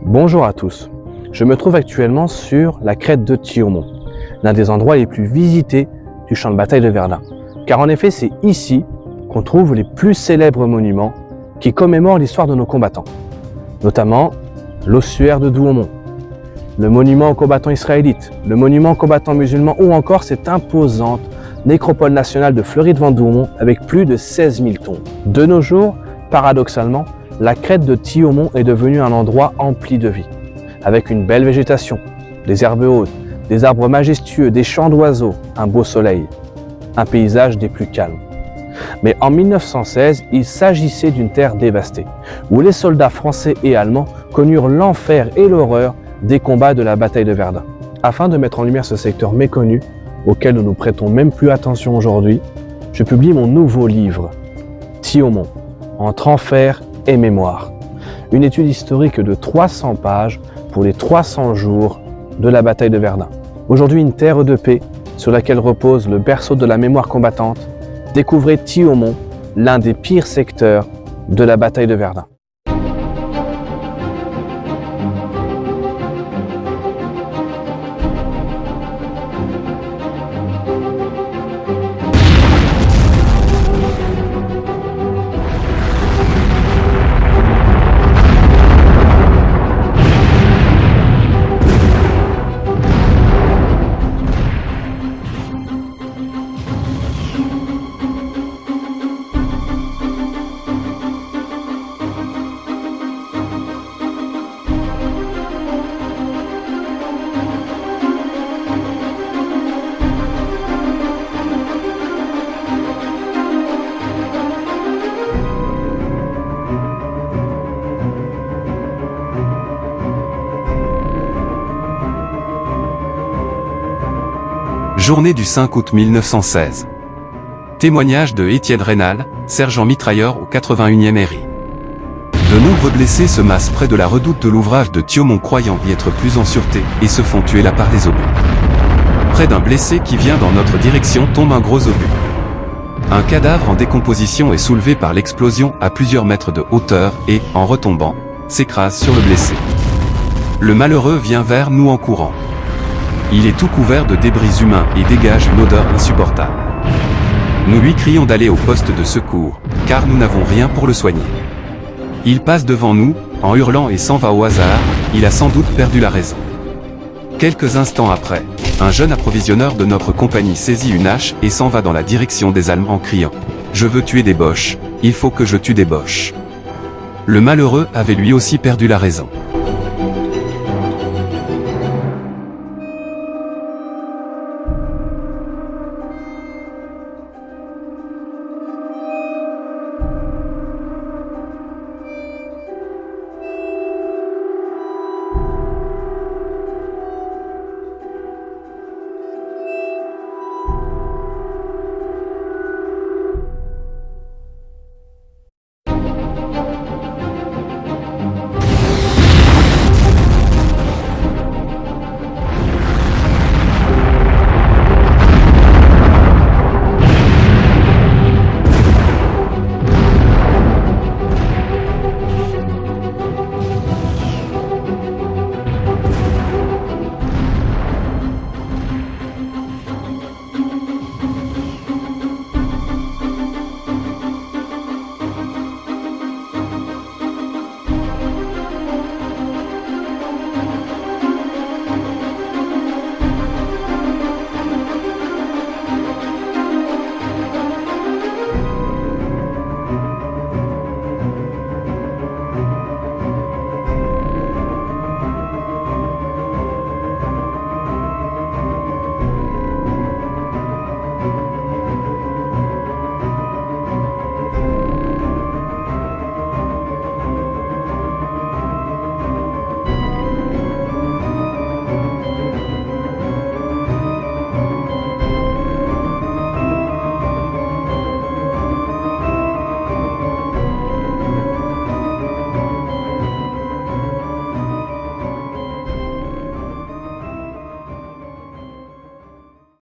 Bonjour à tous, je me trouve actuellement sur la crête de Thiaumont, l'un des endroits les plus visités du champ de bataille de Verdun. Car en effet, c'est ici qu'on trouve les plus célèbres monuments qui commémorent l'histoire de nos combattants, notamment l'ossuaire de Douaumont, le monument aux combattants israélites, le monument aux combattants musulmans ou encore cette imposante nécropole nationale de Fleury-de-Vendôme avec plus de 16 000 tombes. De nos jours, paradoxalement, la crête de Thiaumont est devenue un endroit empli de vie, avec une belle végétation, des herbes hautes, des arbres majestueux, des chants d'oiseaux, un beau soleil, un paysage des plus calmes. Mais en 1916, il s'agissait d'une terre dévastée, où les soldats français et allemands connurent l'enfer et l'horreur des combats de la bataille de Verdun. Afin de mettre en lumière ce secteur méconnu, auquel nous ne prêtons même plus attention aujourd'hui, je publie mon nouveau livre, Thiaumont, entre enfer et mémoire. Une étude historique de 300 pages pour les 300 jours de la bataille de Verdun. Aujourd'hui, une terre de paix sur laquelle repose le berceau de la mémoire combattante. Découvrez Thiaumont, l'un des pires secteurs de la bataille de Verdun. Journée du 5 août 1916. Témoignage de Étienne Rénal, sergent mitrailleur au 81e RI. De nombreux blessés se massent près de la redoute de l'ouvrage de Thiaumont croyant y être plus en sûreté et se font tuer là par les obus. Près d'un blessé qui vient dans notre direction tombe un gros obus. Un cadavre en décomposition est soulevé par l'explosion à plusieurs mètres de hauteur et, en retombant, s'écrase sur le blessé. Le malheureux vient vers nous en courant. Il est tout couvert de débris humains et dégage une odeur insupportable. Nous lui crions d'aller au poste de secours, car nous n'avons rien pour le soigner. Il passe devant nous, en hurlant et s'en va au hasard, il a sans doute perdu la raison. Quelques instants après, un jeune approvisionneur de notre compagnie saisit une hache et s'en va dans la direction des Allemands en criant « Je veux tuer des Boches, il faut que je tue des Boches ». Le malheureux avait lui aussi perdu la raison.